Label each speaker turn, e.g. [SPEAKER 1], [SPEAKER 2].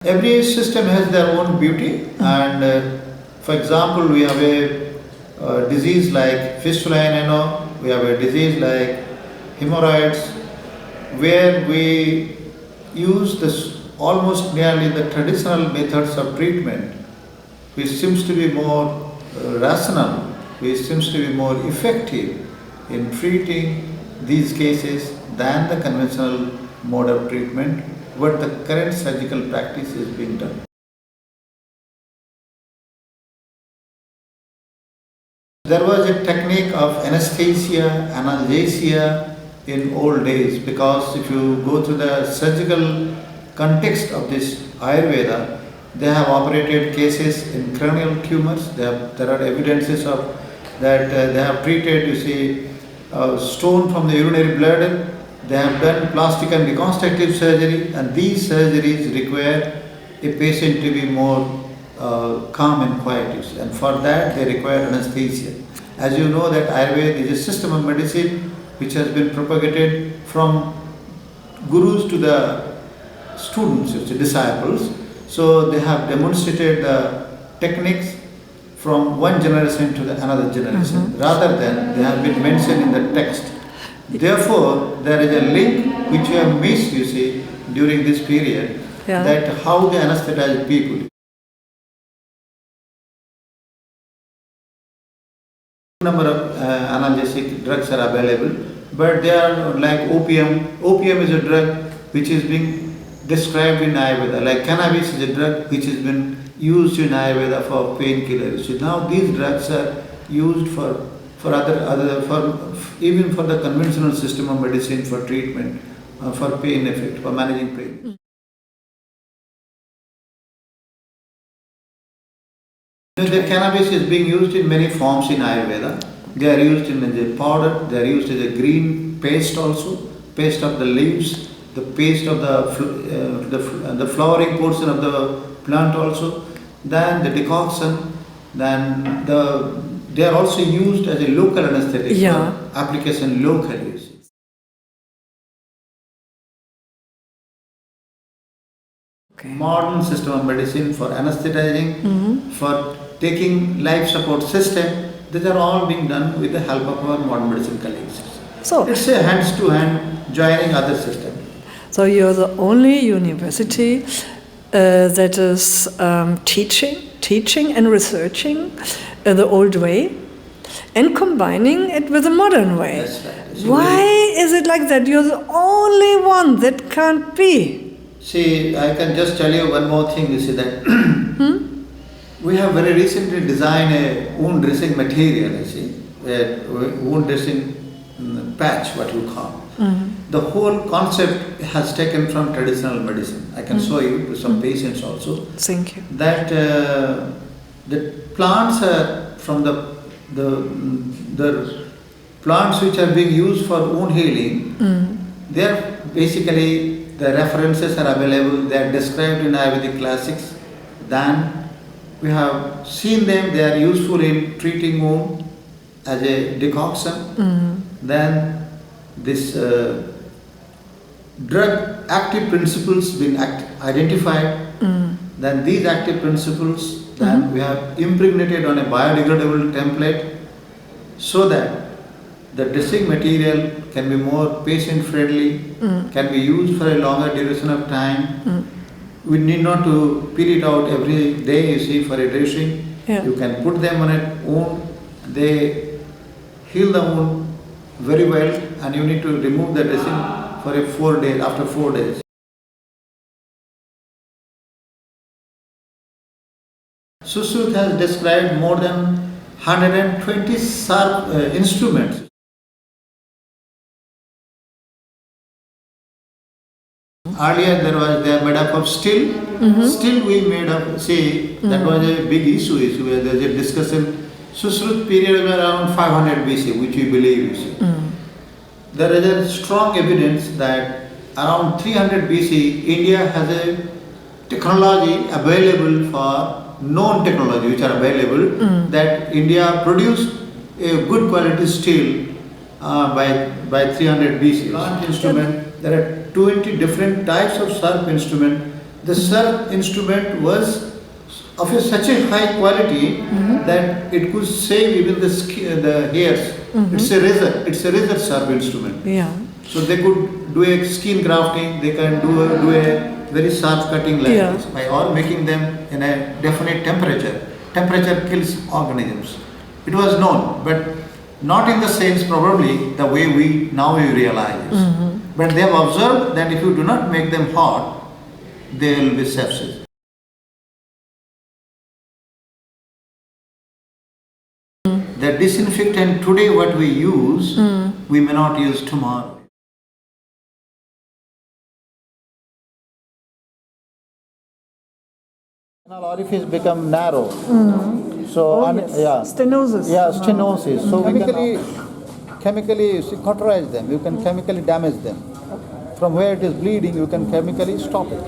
[SPEAKER 1] Every system has their own beauty, and for example, we have a disease like fistula in ano, we have a disease like hemorrhoids, where we use this almost nearly the traditional methods of treatment, which seems to be more rational, which seems to be more effective in treating these cases than the conventional mode of treatment, what the current surgical practice is being done. There was a technique of anesthesia, analgesia in old days, because if you go to the surgical context of this Ayurveda, they have operated cases in cranial tumors. There are evidences of that they have treated, you see, stone from the urinary bladder. They have done plastic and reconstructive surgery, and these surgeries require a patient to be more calm and quiet, and for that they require anesthesia. As you know that Ayurveda is a system of medicine which has been propagated from gurus to the students, the disciples. So they have demonstrated the techniques from one generation to another generation, rather than they have been mentioned in the text. Therefore, there is a link which you have missed, you see, during this period, that how they anesthetize people. Number of analgesic drugs are available, but they are like opium. Opium is a drug which is being described in Ayurveda, like cannabis is a drug which has been used in Ayurveda for painkillers. So now these drugs are used for even for the conventional system of medicine for treatment, for pain effect, for managing pain. The cannabis is being used in many forms in Ayurveda. They are used in the powder, they are used as a green paste also, paste of the leaves, the paste of the flowering portion of the plant also, then the decoction, then they are also used as a local anesthetic for application locally. Modern system of medicine for anesthetizing, for taking life support system, these are all being done with the help of our modern medicine colleagues. So it's a hands to hand joining other systems.
[SPEAKER 2] So you're the only university that is teaching and researching the old way and combining it with the modern way.
[SPEAKER 1] That's right. So
[SPEAKER 2] why is it like that? You're the only one that can't be.
[SPEAKER 1] See, I can just tell you one more thing, you see that we have very recently designed a wound dressing material, you see, a wound dressing patch, what you call. The whole concept has taken from traditional medicine. I can show you to some patients also.
[SPEAKER 2] Thank you.
[SPEAKER 1] That the plants are from the plants which are being used for wound healing, they are basically, the references are available, they are described in Ayurvedic classics. Then we have seen them, they are useful in treating wound as a decoction. Then this drug active principles been identified. Then these active principles, then we have impregnated on a biodegradable template, so that the dressing material can be more patient friendly, can be used for a longer duration of time. We need not to peel it out every day, you see, for a dressing. You can put them on a wound, they heal the wound very well, and you need to remove the dressing for 4 days, after 4 days. Sushrut has described more than 120 sharp instruments. Earlier they are made up of steel. Steel we made up, see, that was a big issue where there is a discussion. Sushrut period was around 500 BC, which we believe, you see. There is a strong evidence that around 300 BC, India has a technology available for known technology which are available, that India produced a good quality steel by 300 BC. Plant instrument, there are 20 different types of sharp instrument the sseldorf instrument was of such a high quality that it could save even the hairs. It's a razor sseldorf instrument.
[SPEAKER 2] Yeah.
[SPEAKER 1] So they could do a skin grafting, they can do a very sharp cutting like this by or making them in a definite temperature. Temperature kills organisms. It was known, but not in the sense probably the way we now realize. But they have observed that if you do not make them hot, they will be sepsis. The disinfectant today what we use, we may not use tomorrow. Anal orifice become narrow. So
[SPEAKER 2] Stenosis.
[SPEAKER 1] Stenosis. So chemically cauterize them. You can chemically damage them. From where it is bleeding, you can chemically stop it.